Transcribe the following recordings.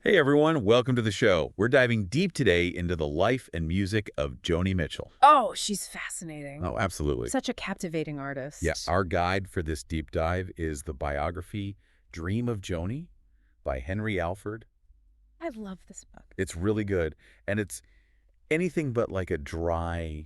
Hey everyone, welcome to the show. We're diving deep today into the life and music of Joni Mitchell. Oh, she's fascinating. Oh, absolutely. Such a captivating artist. Yeah, our guide for this deep dive is the biography Dream of Joni by Henry Alford. I love this book. It's really good, and it's anything but like a dry,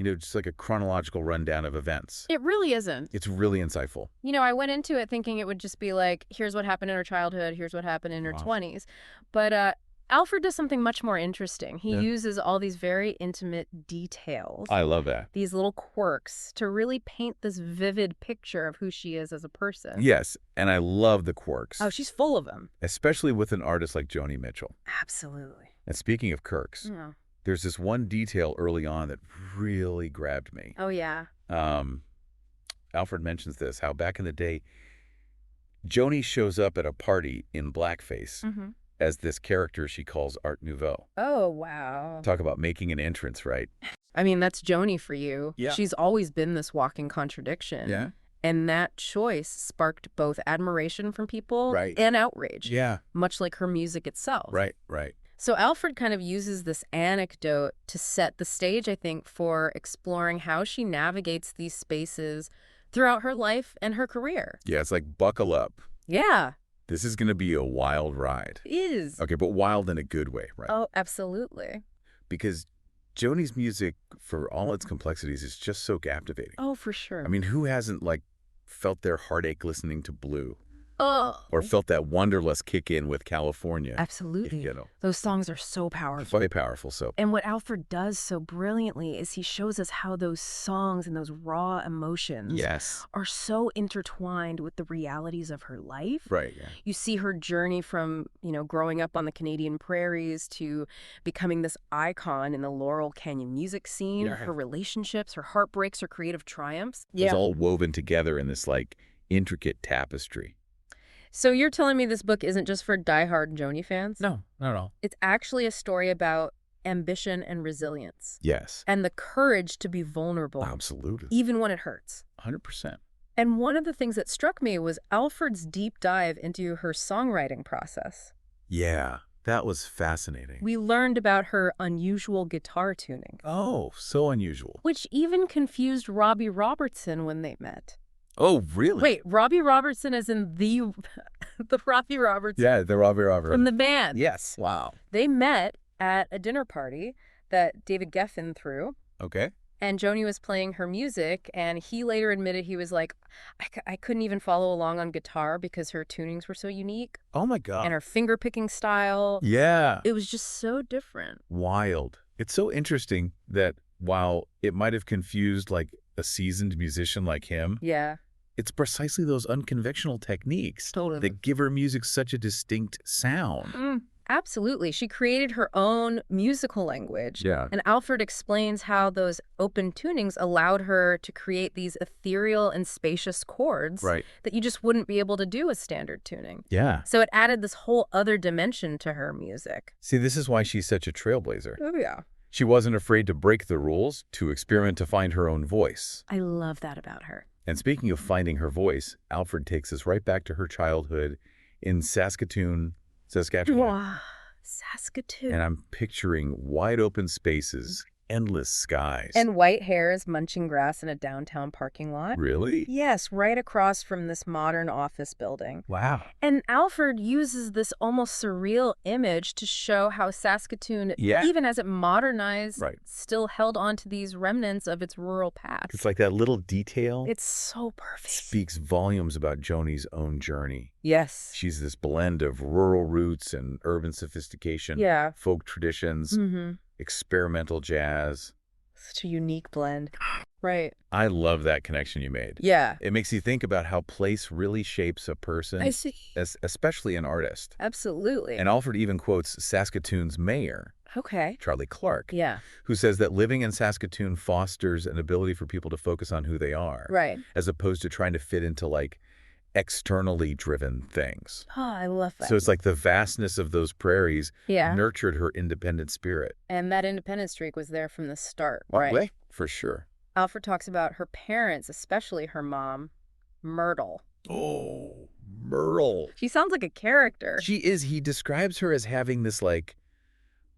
just like a chronological rundown of events. It really isn't. It's really insightful. I went into it thinking it would just be like, here's what happened in her childhood, here's what happened in her Wow. 20s. But Alfred does something much more interesting. He Yeah. uses all these very intimate details, I love that. these little quirks, to really paint this vivid picture of who she is as a person. Yes, and I love the quirks. Oh, she's full of them. Especially with an artist like Joni Mitchell. Absolutely. And speaking of quirks, Yeah. there's this one detail early on that really grabbed me. Oh, yeah. Alfred mentions this, how back in the day, Joni shows up at a party in blackface as this character she calls Art Nouveau. Oh, wow. Talk about making an entrance, right? I mean, that's Joni for you. Yeah. She's always been this walking contradiction. Yeah. And that choice sparked both admiration from people Right. and outrage. Yeah. Much like her music itself. Right. So Alfred kind of uses this anecdote to set the stage, I think, for exploring how she navigates these spaces throughout her life and her career. Yeah, it's like buckle up. Yeah, This is going to be a wild ride. it is. Okay, but wild in a good way, right? Oh, absolutely. Because Joni's music, for all its complexities, is just so captivating. Oh, for sure. I mean, who hasn't, felt their heartache listening to Blue? Oh. Or felt that wanderlust kick in with California? Absolutely. You know. Those songs are so powerful. Very powerful, so. And what Alfred does so brilliantly is he shows us how those songs and those raw emotions Yes. are so intertwined with the realities of her life. Right, yeah. You see her journey from, growing up on the Canadian prairies to becoming this icon in the Laurel Canyon music scene, Yeah. her relationships, her heartbreaks, her creative triumphs. It's all woven together in this, intricate tapestry. So you're telling me this book isn't just for diehard Joni fans? No, not at all. It's actually a story about ambition and resilience. Yes. And the courage to be vulnerable. Absolutely. Even when it hurts. 100%. And one of the things that struck me was Alfred's deep dive into her songwriting process. Yeah, that was fascinating. We learned about her unusual guitar tuning, Oh, so unusual. which even confused Robbie Robertson when they met. Oh, really? Wait, Robbie Robertson as in the Robbie Robertson Yeah, the Robbie Robert. from the band. Yes. Wow. They met at a dinner party that David Geffen threw. Okay. And Joni was playing her music, and he later admitted he was like, I couldn't even follow along on guitar because her tunings were so unique. Oh, my God. And her finger-picking style. Yeah. It was just so different. Wild. It's so interesting that while it might have confused, a seasoned musician like him, Yeah. it's precisely those unconventional techniques Totally. that give her music such a distinct sound. Absolutely. She created her own musical language. Yeah. And Alfred explains how those open tunings allowed her to create these ethereal and spacious chords Right. that you just wouldn't be able to do with standard tuning. Yeah. So it added this whole other dimension to her music. See, this is why she's such a trailblazer. Oh, yeah. She wasn't afraid to break the rules, to experiment to find her own voice. I love that about her. And speaking of finding her voice, Alfred takes us right back to her childhood in Saskatoon, Saskatchewan. Wow. Saskatoon. And I'm picturing wide open spaces, endless skies. And white hares munching grass in a downtown parking lot. Really? Yes, right across from this modern office building. Wow. And Alfred uses this almost surreal image to show how Saskatoon, Yeah. even as it modernized, Right. still held on to these remnants of its rural past. It's like that little detail It's so perfect. speaks volumes about Joni's own journey. Yes. She's this blend of rural roots and urban sophistication, Yeah. folk traditions, experimental jazz. Such a unique blend. Right. I love that connection you made. Yeah. It makes you think about how place really shapes a person, I see. especially an artist. Absolutely. And Alfred even quotes Saskatoon's mayor, Okay. Charlie Clark, Yeah. who says that living in Saskatoon fosters an ability for people to focus on who they are, Right. as opposed to trying to fit into externally driven things. Oh, I love that. So it's like the vastness of those prairies Yeah. nurtured her independent spirit. And that independent streak was there from the start, right? Way? For sure. Alfred talks about her parents, especially her mom, Myrtle. Oh, Merle. She sounds like a character. She is. He describes her as having this, like,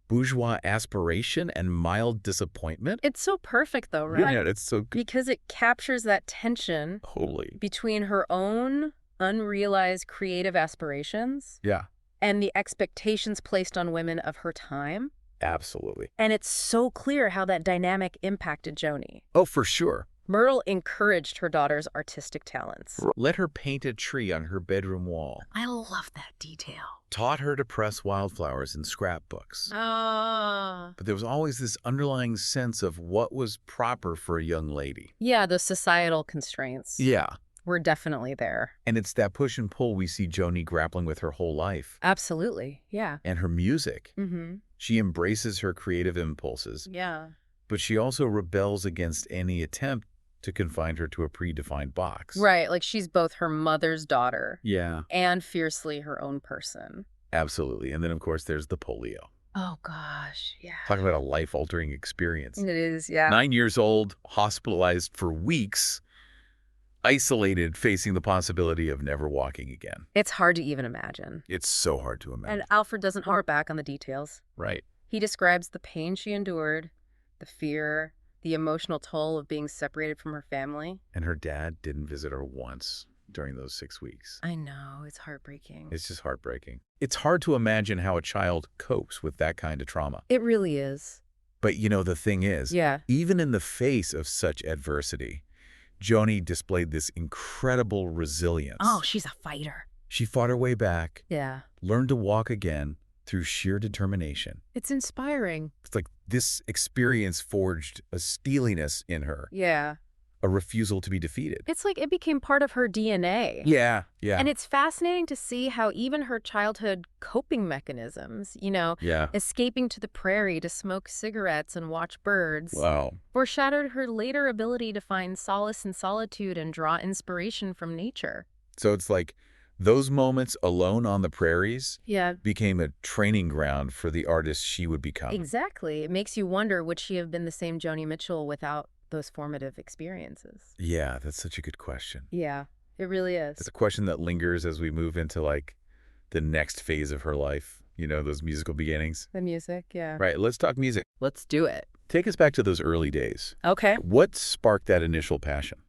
bourgeois aspiration and mild disappointment. It's so perfect, though, right? Yeah, it's so good. Because it captures that tension Totally. between her own unrealized creative aspirations Yeah, and the expectations placed on women of her time. absolutely. And it's so clear how that dynamic impacted Joni. Oh, for sure. Myrtle encouraged her daughter's artistic talents. Let her paint a tree on her bedroom wall. I love that detail. Taught her to press wildflowers in scrapbooks. But there was always this underlying sense of what was proper for a young lady. Yeah, the societal constraints Yeah. were definitely there. And it's that push and pull we see Joni grappling with her whole life. Absolutely, yeah. And her music. Mm-hmm. She embraces her creative impulses, Yeah. but she also rebels against any attempt to confine her to a predefined box. Right, like she's both her mother's daughter Yeah. and fiercely her own person. Absolutely. And then, of course, there's the polio. Oh, gosh, yeah. Talk about a life-altering experience. It is, yeah. 9 years old, hospitalized for weeks, isolated, facing the possibility of never walking again. It's hard to even imagine. It's so hard to imagine. And Alfred doesn't harp back on the details. Right. He describes the pain she endured, the fear, the emotional toll of being separated from her family. And her dad didn't visit her once during those 6 weeks. I know, it's heartbreaking. It's just heartbreaking. It's hard to imagine how a child copes with that kind of trauma. It really is. But, you know, the thing is, Yeah. even in the face of such adversity, Joni displayed this incredible resilience. Oh, she's a fighter. She fought her way back, Yeah. learned to walk again through sheer determination. It's inspiring. It's like this experience forged a steeliness in her, Yeah. a refusal to be defeated. It's like it became part of her DNA. Yeah. And it's fascinating to see how even her childhood coping mechanisms, Yeah. escaping to the prairie to smoke cigarettes and watch birds, Wow. foreshadowed her later ability to find solace in solitude and draw inspiration from nature. So it's like those moments alone on the prairies Yeah, became a training ground for the artist she would become. exactly. It makes you wonder, would she have been the same Joni Mitchell without those formative experiences? Yeah, that's such a good question. Yeah, it really is. It's a question that lingers as we move into, like, the next phase of her life, those musical beginnings. The music, yeah. Right, let's talk music. Let's do it. Take us back to those early days. Okay. What sparked that initial passion?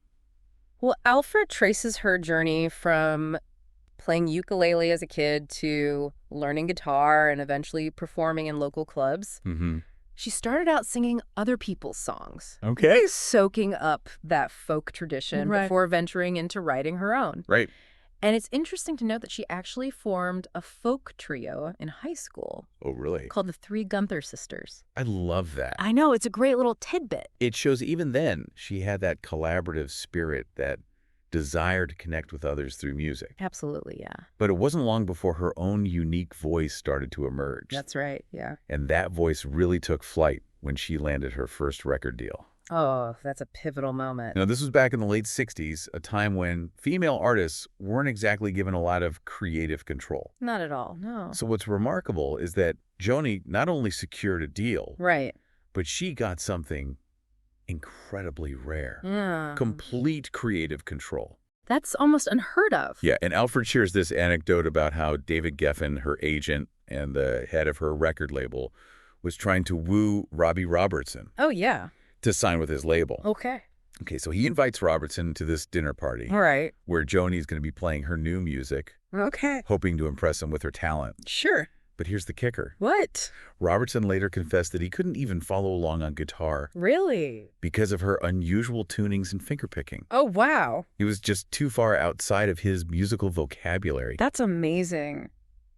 Well, Alfred traces her journey from playing ukulele as a kid to learning guitar and eventually performing in local clubs. Mm-hmm. She started out singing other people's songs, Okay. soaking up that folk tradition Right. before venturing into writing her own. Right. And it's interesting to note that she actually formed a folk trio in high school Oh, really? called the Three Gunther Sisters. I love that. I know, it's a great little tidbit. It shows even then she had that collaborative spirit, that desire to connect with others through music. Absolutely, yeah. But it wasn't long before her own unique voice started to emerge. That's right, yeah. And that voice really took flight when she landed her first record deal. Oh, that's a pivotal moment. Now, this was back in the late 60s, a time when female artists weren't exactly given a lot of creative control. Not at all, no. So what's remarkable is that Joni not only secured a deal, Right. but she got something incredibly rare. Yeah. Complete creative control. That's almost unheard of. Yeah, and Alfred shares this anecdote about how David Geffen, her agent and the head of her record label, was trying to woo Robbie Robertson Oh, yeah. to sign with his label. Okay. Okay, so he invites Robertson to this dinner party All right. where Joni's going to be playing her new music, Okay. hoping to impress him with her talent. Sure. But here's the kicker. What? Robertson later confessed that he couldn't even follow along on guitar Really? because of her unusual tunings and fingerpicking. Oh, wow. He was just too far outside of his musical vocabulary. That's amazing.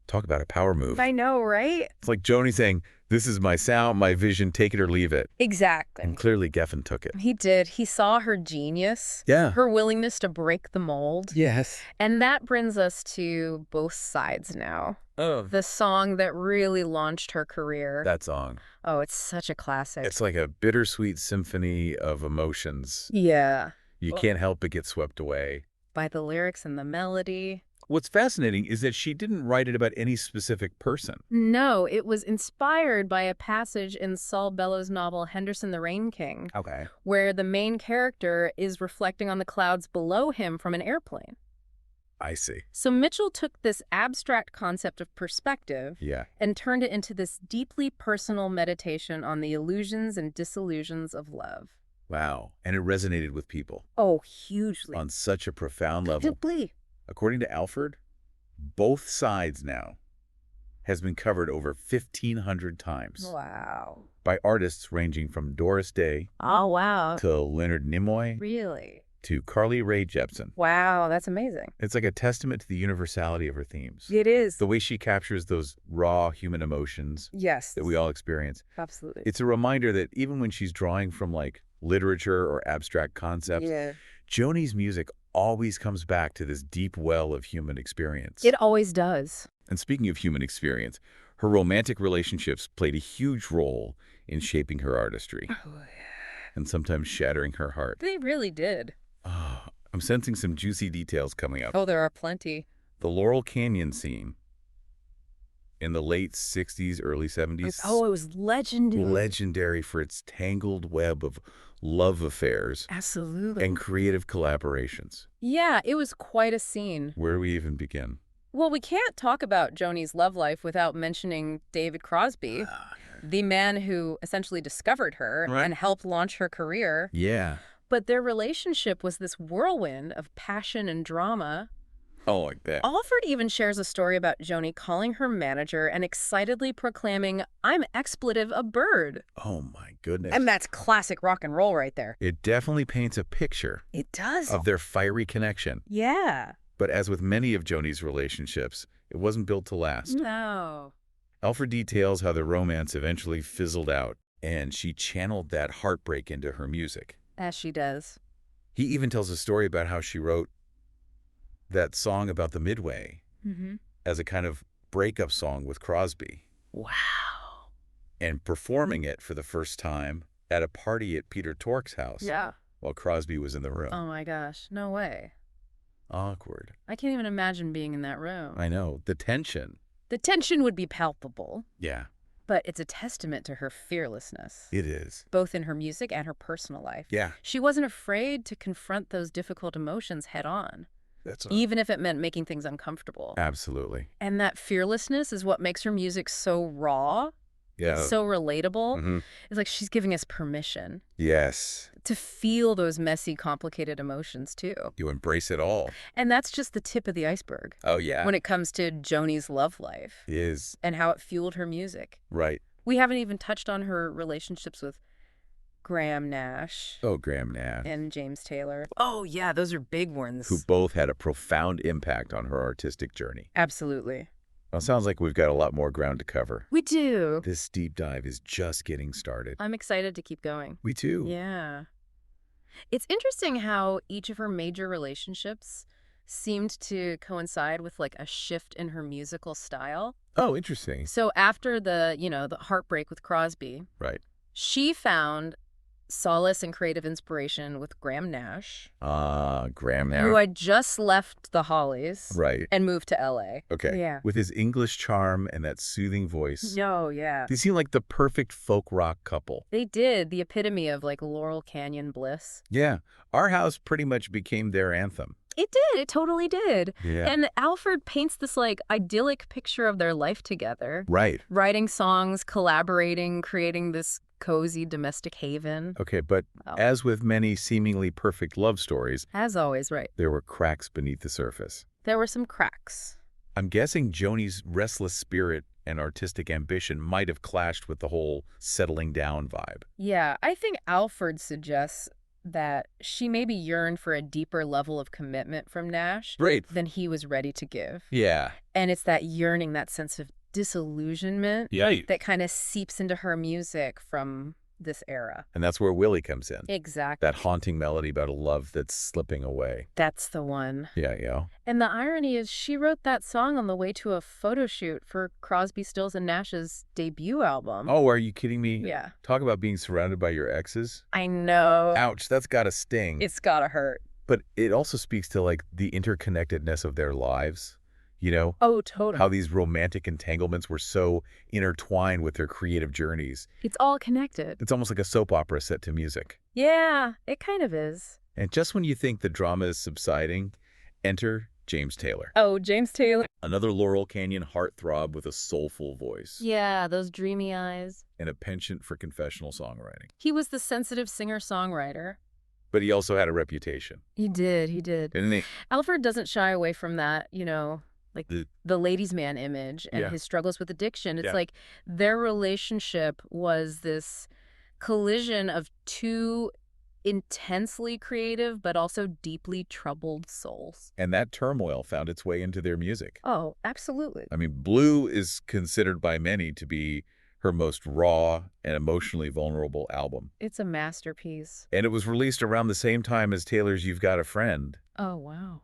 Talk about a power move. I know, right? It's like Joni saying, "This is my sound, my vision, take it or leave it." Exactly. And clearly Geffen took it. He did. He saw her genius, Yeah. her willingness to break the mold. Yes. And that brings us to Both Sides now. Oh. The song that really launched her career. That song. Oh, it's such a classic. It's like a bittersweet symphony of emotions. Yeah. You can't help but get swept away. By the lyrics and the melody. What's fascinating is that she didn't write it about any specific person. No, it was inspired by a passage in Saul Bellows' novel Henderson the Rain King, Okay. where the main character is reflecting on the clouds below him from an airplane. I see. So Mitchell took this abstract concept of perspective Yeah. and turned it into this deeply personal meditation on the illusions and disillusions of love. Wow. And it resonated with people Oh, hugely. on such a profound level. Deeply. According to Alfred, both sides now has been covered over 1,500 times Wow. by artists ranging from Doris Day Oh, wow. to Leonard Nimoy Really? to Carly Rae Jepsen. Wow, that's amazing. It's like a testament to the universality of her themes. It is. The way she captures those raw human emotions Yes. that we all experience. Absolutely. It's a reminder that even when she's drawing from like literature or abstract concepts, Yeah. Joni's music always comes back to this deep well of human experience. It always does. And speaking of human experience, her romantic relationships played a huge role in shaping her artistry Oh, yeah. and sometimes shattering her heart. They really did. Oh, I'm sensing some juicy details coming up. Oh, there are plenty. The Laurel Canyon scene in the late 60s, early 70s. Oh, it was legendary. Legendary for its tangled web of love affairs Absolutely. and creative collaborations. Yeah, it was quite a scene. Where do we even begin? Well, we can't talk about Joni's love life without mentioning David Crosby, the man who essentially discovered her Right. and helped launch her career. Yeah. But their relationship was this whirlwind of passion and drama. Oh, like that. Alfred even shares a story about Joni calling her manager and excitedly proclaiming, "I'm expletive a bird." Oh, my goodness. And that's classic rock and roll right there. It definitely paints a picture It does. of their fiery connection. Yeah. But as with many of Joni's relationships, it wasn't built to last. No. Alfred details how the romance eventually fizzled out, and she channeled that heartbreak into her music. As she does. He even tells a story about how she wrote that song about the Midway as a kind of breakup song with Crosby, Wow. and performing it for the first time at a party at Peter Tork's house Yeah. while Crosby was in the room. Oh my gosh. No way. Awkward. I can't even imagine being in that room. I know. The tension. The tension would be palpable, Yeah, but it's a testament to her fearlessness, it is. both in her music and her personal life. Yeah. She wasn't afraid to confront those difficult emotions head on, even if it meant making things uncomfortable. Absolutely. And that fearlessness is what makes her music so raw, Yeah. so relatable. Mhm. It's like she's giving us permission Yes. to feel those messy, complicated emotions too. You embrace it all. And that's just the tip of the iceberg Oh, yeah. when it comes to Joni's love life It is. and how it fueled her music. Right. We haven't even touched on her relationships with Graham Nash Oh, Graham Nash. and James Taylor. Oh, yeah, those are big ones. Who both had a profound impact on her artistic journey. Absolutely. Well, it sounds like we've got a lot more ground to cover. We do. This deep dive is just getting started. I'm excited to keep going. We too. Yeah. It's interesting how each of her major relationships seemed to coincide with like a shift in her musical style. Oh, interesting. So after the heartbreak with Crosby, Right. she found solace and creative inspiration with Graham Nash, Graham who Nash. had just left the Hollies Right. and moved to L.A. Okay. Yeah. With his English charm and that soothing voice. No, yeah. They seem like the perfect folk rock couple. They did. The epitome of like Laurel Canyon bliss. Yeah. Our House pretty much became their anthem. It did. It totally did. Yeah. And Alfred paints this like idyllic picture of their life together. Right. Writing songs, collaborating, creating this cozy domestic haven. Okay, but Oh. as with many seemingly perfect love stories, As always, right. there were cracks beneath the surface. There were some cracks. I'm guessing Joni's restless spirit and artistic ambition might have clashed with the whole settling down vibe. Yeah, I think Alfred suggests that she maybe yearned for a deeper level of commitment from Nash Great. than he was ready to give. Yeah. And it's that yearning, that sense of disillusionment Yeah. that kind of seeps into her music from this era. And that's where Willie comes in. Exactly. That haunting melody about a love that's slipping away. That's the one. Yeah. And the irony is she wrote that song on the way to a photo shoot for Crosby, Stills, and Nash's debut album. Oh, are you kidding me? Yeah. Talk about being surrounded by your exes. I know. Ouch, that's gotta sting. It's gotta hurt. But it also speaks to like the interconnectedness of their lives. You know? Oh, totally. How these romantic entanglements were so intertwined with their creative journeys. It's all connected. It's almost like a soap opera set to music. Yeah, it kind of is. And just when you think the drama is subsiding, enter James Taylor. Oh, James Taylor. Another Laurel Canyon heartthrob with a soulful voice. Yeah, those dreamy eyes. And a penchant for confessional songwriting. He was the sensitive singer-songwriter. But he also had a reputation. He did. Didn't he? Alfred doesn't shy away from that, like the ladies' man image and his struggles with addiction. It's like their relationship was this collision of two intensely creative but also deeply troubled souls. And that turmoil found its way into their music. Oh, absolutely. I mean, Blue is considered by many to be her most raw and emotionally vulnerable album. It's a masterpiece. And it was released around the same time as Taylor's You've Got a Friend. Oh, wow.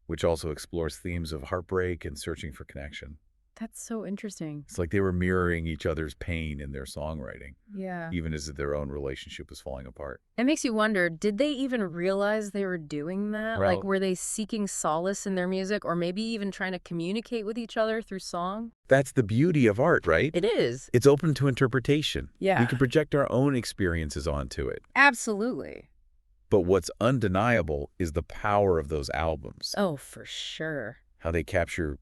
Which also explores themes of heartbreak and searching for connection. That's so interesting. It's like they were mirroring each other's pain in their songwriting. Yeah. Even as their own relationship was falling apart. It makes you wonder, did they even realize they were doing that? Well, like, were they seeking solace in their music or maybe even trying to communicate with each other through song? That's the beauty of art, right? It is. It's open to interpretation. Yeah. We can project our own experiences onto it. Absolutely. But what's undeniable is the power of those albums. Oh, for sure. How they capture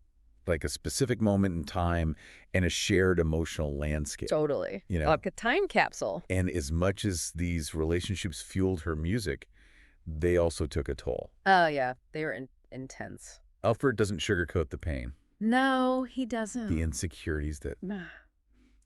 like a specific moment in time and a shared emotional landscape. Totally. Like a time capsule. And as much as these relationships fueled her music, they also took a toll. Oh, yeah. They were intense. Alfred doesn't sugarcoat the pain. No, he doesn't. The insecurities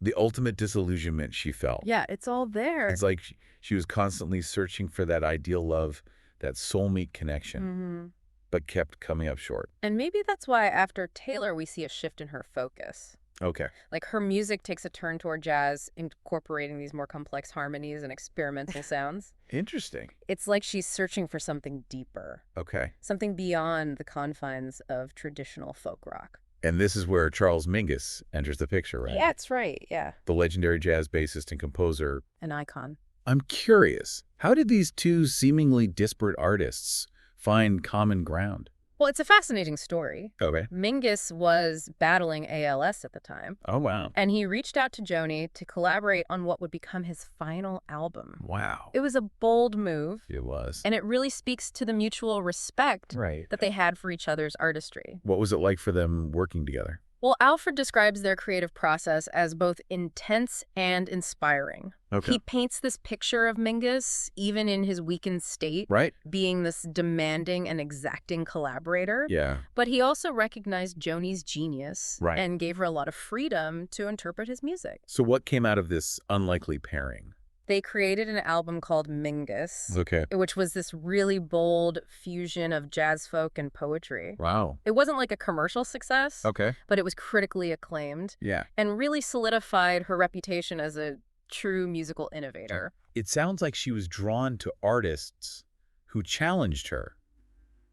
the ultimate disillusionment she felt. Yeah, it's all there. It's like she was constantly searching for that ideal love, that soulmate connection, but kept coming up short. And maybe that's why after Taylor, we see a shift in her focus. Okay. Like her music takes a turn toward jazz, incorporating these more complex harmonies and experimental sounds. Interesting. It's like she's searching for something deeper. Okay. Something beyond the confines of traditional folk rock. And this is where Charles Mingus enters the picture, right? Yeah, that's right, yeah. The legendary jazz bassist and composer. An icon. I'm curious, how did these two seemingly disparate artists find common ground? Well, it's a fascinating story. Okay. Mingus was battling ALS at the time. Oh, wow. And he reached out to Joni to collaborate on what would become his final album. Wow. It was a bold move. It was. And it really speaks to the mutual respect that they had for each other's artistry. What was it like for them working together? Well, Alfred describes their creative process as both intense and inspiring. Okay. He paints this picture of Mingus, even in his weakened state, being this demanding and exacting collaborator. Yeah. But he also recognized Joni's genius and gave her a lot of freedom to interpret his music. So what came out of this unlikely pairing? They created an album called Mingus, Okay. which was this really bold fusion of jazz folk and poetry. Wow. It wasn't like a commercial success, Okay. but it was critically acclaimed. Yeah. And really solidified her reputation as a true musical innovator. It sounds like she was drawn to artists who challenged her,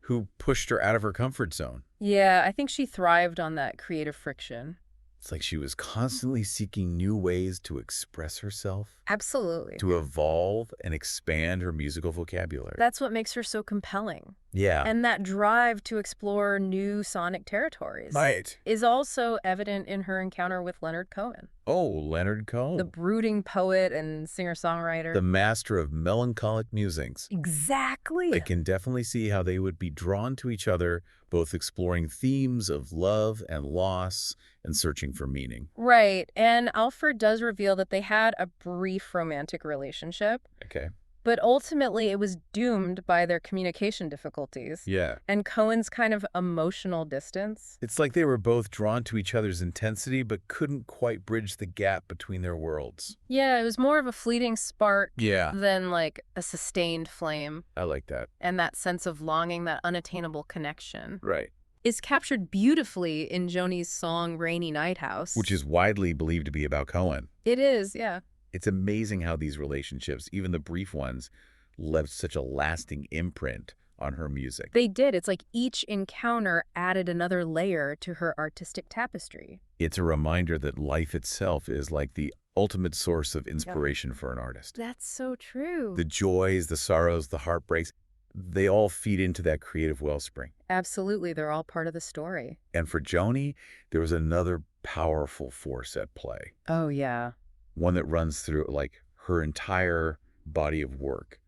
who pushed her out of her comfort zone. Yeah, I think she thrived on that creative friction. It's like she was constantly seeking new ways to express herself. Absolutely. To evolve and expand her musical vocabulary. That's what makes her so compelling. Yeah. And that drive to explore new sonic territories is also evident in her encounter with Leonard Cohen. Oh, Leonard Cohen. The brooding poet and singer-songwriter. The master of melancholic musings. Exactly. I can definitely see how they would be drawn to each other, both exploring themes of love and loss and searching for meaning. Right. And Alfred does reveal that they had a brief romantic relationship. Okay. But ultimately, it was doomed by their communication difficulties. Yeah. And Cohen's kind of emotional distance. It's like they were both drawn to each other's intensity, but couldn't quite bridge the gap between their worlds. Yeah, it was more of a fleeting spark Yeah. than like a sustained flame. I like that. And that sense of longing, that unattainable connection. Right. Is captured beautifully in Joni's song Rainy Night House. Which is widely believed to be about Cohen. It is, yeah. It's amazing how these relationships, even the brief ones, left such a lasting imprint on her music. They did. It's like each encounter added another layer to her artistic tapestry. It's a reminder that life itself is like the ultimate source of inspiration for an artist. That's so true. The joys, the sorrows, the heartbreaks, they all feed into that creative wellspring. Absolutely. They're all part of the story. And for Joni, there was another powerful force at play. Oh, yeah. One that runs through like her entire body of work.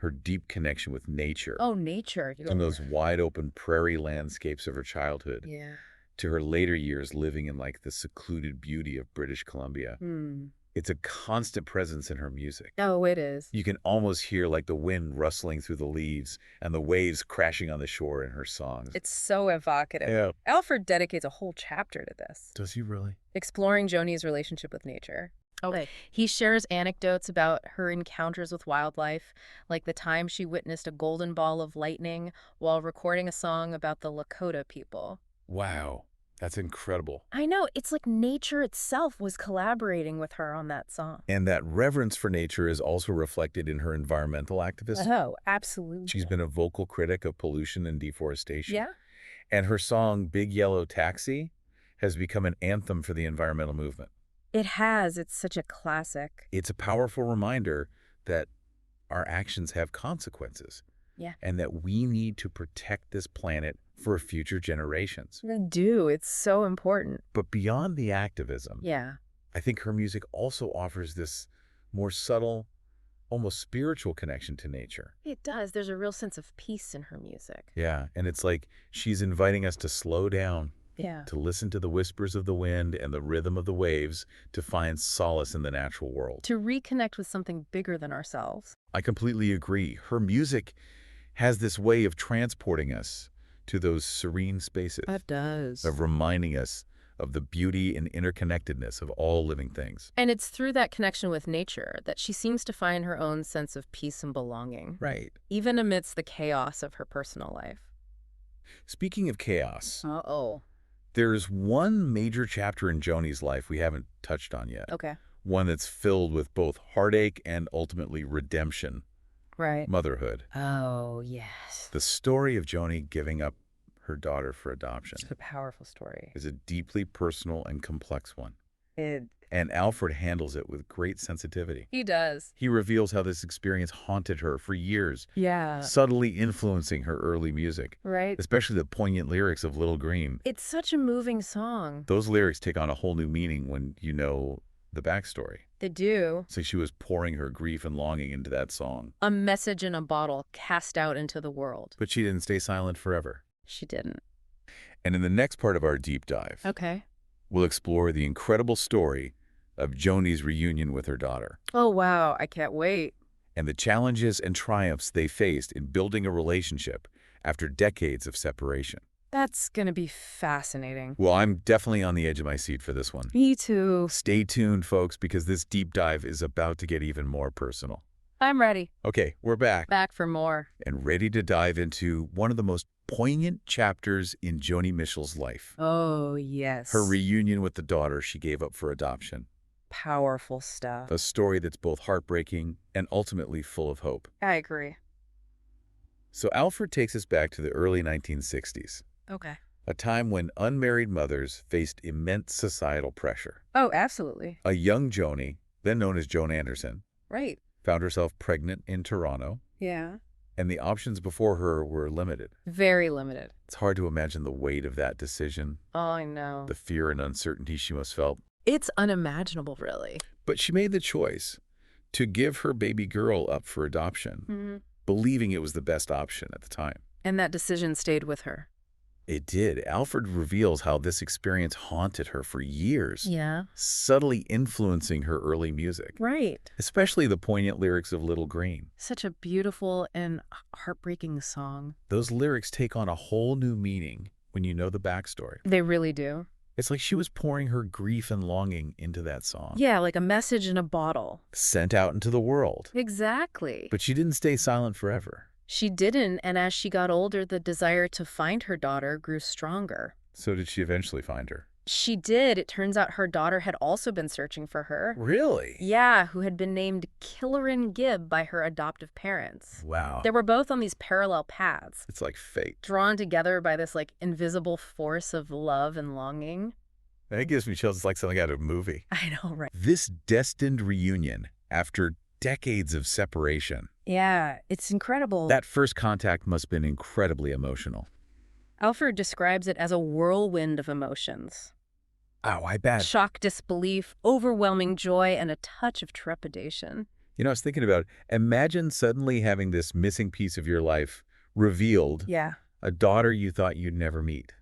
her deep connection with nature. Oh, nature. From those wide-open prairie landscapes of her childhood to her later years living in, like, the secluded beauty of British Columbia. It's a constant presence in her music. Oh, it is. You can almost hear, like, the wind rustling through the leaves and the waves crashing on the shore in her songs. It's so evocative. Yeah. Alfred dedicates a whole chapter to this. Does he really? Exploring Joni's relationship with nature. Okay. He shares anecdotes about her encounters with wildlife, like the time she witnessed a golden ball of lightning while recording a song about the Lakota people. Wow. That's incredible. I know. It's like nature itself was collaborating with her on that song. And that reverence for nature is also reflected in her environmental activism. Oh, absolutely. She's been a vocal critic of pollution and deforestation. Yeah. And her song, Big Yellow Taxi, has become an anthem for the environmental movement. It has. It's such a classic. It's a powerful reminder that our actions have consequences. Yeah. And that we need to protect this planet for future generations. We do. It's so important. But beyond the activism, I think her music also offers this more subtle, almost spiritual connection to nature. It does. There's a real sense of peace in her music. Yeah, and it's like she's inviting us to slow down, Yeah. to listen to the whispers of the wind and the rhythm of the waves, to find solace in the natural world. To reconnect with something bigger than ourselves. I completely agree. Her music has this way of transporting us to those serene spaces. It does. Of reminding us of the beauty and interconnectedness of all living things. And it's through that connection with nature that she seems to find her own sense of peace and belonging. Right. Even amidst the chaos of her personal life. Speaking of chaos, Uh-oh. there's one major chapter in Joni's life we haven't touched on yet. Okay. One that's filled with both heartache and ultimately redemption. Right. Motherhood. Oh, yes. The story of Joni giving up her daughter for adoption It's a powerful story. is a deeply personal and complex one. It. And Alfred handles it with great sensitivity. He does. He reveals how this experience haunted her for years, Yeah. subtly influencing her early music, Right. especially the poignant lyrics of Little Green. It's such a moving song. Those lyrics take on a whole new meaning when you know the backstory. They do. It's like she was pouring her grief and longing into that song. A message in a bottle cast out into the world. But she didn't stay silent forever. She didn't. And in the next part of our deep dive, Okay. we'll explore the incredible story of Joni's reunion with her daughter Oh, wow. I can't wait. and the challenges and triumphs they faced in building a relationship after decades of separation. That's going to be fascinating. Well, I'm definitely on the edge of my seat for this one. Me too. Stay tuned, folks, because this deep dive is about to get even more personal. I'm ready. Okay, we're back. Back for more. And ready to dive into one of the most poignant chapters in Joni Mitchell's life. Oh, yes. Her reunion with the daughter she gave up for adoption. Powerful stuff. A story that's both heartbreaking and ultimately full of hope. I agree. So Alfred takes us back to the early 1960s, Okay. a time when unmarried mothers faced immense societal pressure. Oh, absolutely. A young Joni, then known as Joan Anderson, Right. found herself pregnant in Toronto, Yeah. and the options before her were limited. Very limited. It's hard to imagine the weight of that decision, Oh, I know. the fear and uncertainty she must felt. It's unimaginable, really. But she made the choice to give her baby girl up for adoption, believing it was the best option at the time. And that decision stayed with her. It did. Alfred reveals how this experience haunted her for years, Yeah. subtly influencing her early music, Right. especially the poignant lyrics of Little Green. Such a beautiful and heartbreaking song. Those lyrics take on a whole new meaning when you know the backstory. They really do. It's like she was pouring her grief and longing into that song. Yeah, like a message in a bottle. Sent out into the world. Exactly. But she didn't stay silent forever. She didn't, and as she got older, the desire to find her daughter grew stronger. So did she eventually find her? She did. It turns out her daughter had also been searching for her. Really? Yeah, who had been named Killerin Gibb by her adoptive parents. Wow. They were both on these parallel paths, It's like fate. drawn together by this invisible force of love and longing. That gives me chills. It's like something out of a movie. I know, right? This destined reunion after decades of separation. Yeah, it's incredible. That first contact must have been incredibly emotional. Alfred describes it as a whirlwind of emotions. Oh, I bet. Shock, disbelief, overwhelming joy, and a touch of trepidation. You know, I was thinking about, imagine suddenly having this missing piece of your life revealed, Yeah. a daughter you thought you'd never meet.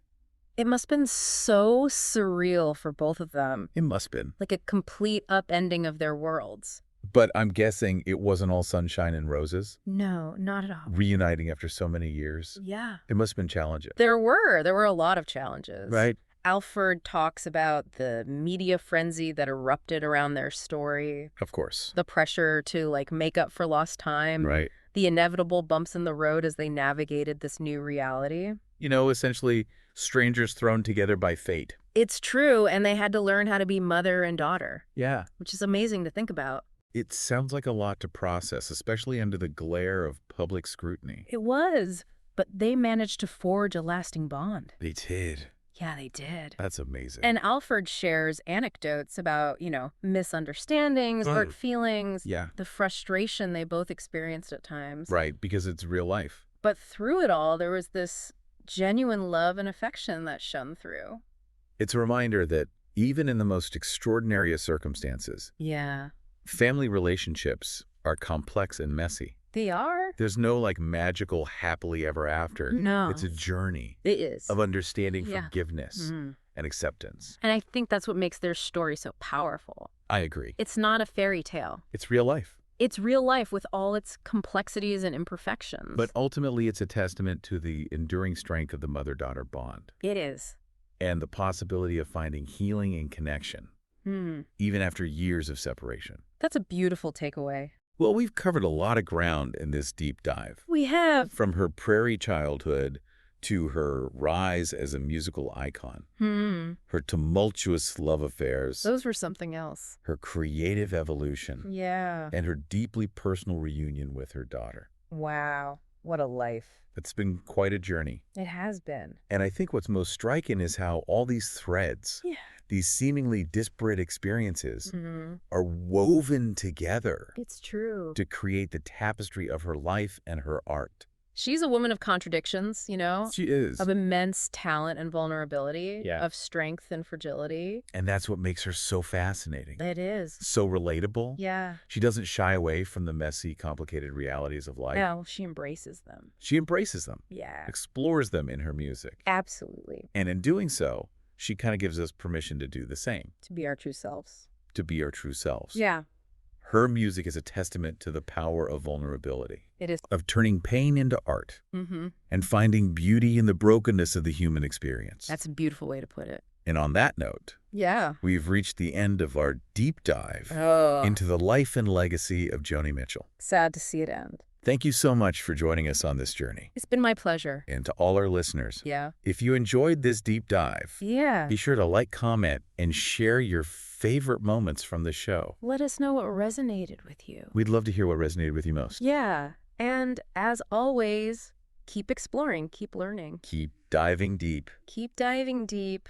It must have been so surreal for both of them. It must have been. Like a complete upending of their worlds. But I'm guessing it wasn't all sunshine and roses? No, not at all. Reuniting after so many years? Yeah. It must have been challenging. There were a lot of challenges. Right. Alfred talks about the media frenzy that erupted around their story. Of course. The pressure to, like, make up for lost time. Right. The inevitable bumps in the road as they navigated this new reality. You know, essentially, strangers thrown together by fate. It's true, and they had to learn how to be mother and daughter. Yeah. Which is amazing to think about. It sounds like a lot to process, especially under the glare of public scrutiny. It was, but they managed to forge a lasting bond. They did. Yeah, they did. That's amazing. And Alfred shares anecdotes about, misunderstandings, hurt feelings, the frustration they both experienced at times. Right, because it's real life. But through it all, there was this genuine love and affection that shone through. It's a reminder that even in the most extraordinary of circumstances, Yeah. family relationships are complex and messy. They are. There's no magical happily ever after. No. It's a journey It is. of understanding, forgiveness, Mm-hmm. and acceptance. And I think that's what makes their story so powerful. I agree. It's not a fairy tale. It's real life. It's real life with all its complexities and imperfections. But ultimately, it's a testament to the enduring strength of the mother-daughter bond. It is. And the possibility of finding healing and connection, even after years of separation. That's a beautiful takeaway. Well, we've covered a lot of ground in this deep dive. We have. From her prairie childhood to her rise as a musical icon, her tumultuous love affairs, Those were something else. her creative evolution, Yeah. and her deeply personal reunion with her daughter. Wow. What a life. It's been quite a journey. It has been. And I think what's most striking is how all these threads, these seemingly disparate experiences, are woven together. It's true. To create the tapestry of her life and her art. She's a woman of contradictions, She is. Of immense talent and vulnerability. Yeah. Of strength and fragility. And that's what makes her so fascinating. It is. So relatable. Yeah. She doesn't shy away from the messy, complicated realities of life. No, she embraces them. She embraces them. Yeah. Explores them in her music. Absolutely. And in doing so, she kind of gives us permission to do the same. To be our true selves. To be our true selves. Yeah. Her music is a testament to the power of vulnerability. It is. Of turning pain into art. And finding beauty in the brokenness of the human experience. That's a beautiful way to put it. And on that note, we've reached the end of our deep dive into the life and legacy of Joni Mitchell. Sad to see it end. Thank you so much for joining us on this journey. It's been my pleasure. And to all our listeners, Yeah. if you enjoyed this deep dive, be sure to like, comment, and share your favorite moments from the show. Let us know what resonated with you. We'd love to hear what resonated with you most. Yeah. And as always, keep exploring, keep learning. Keep diving deep. Keep diving deep.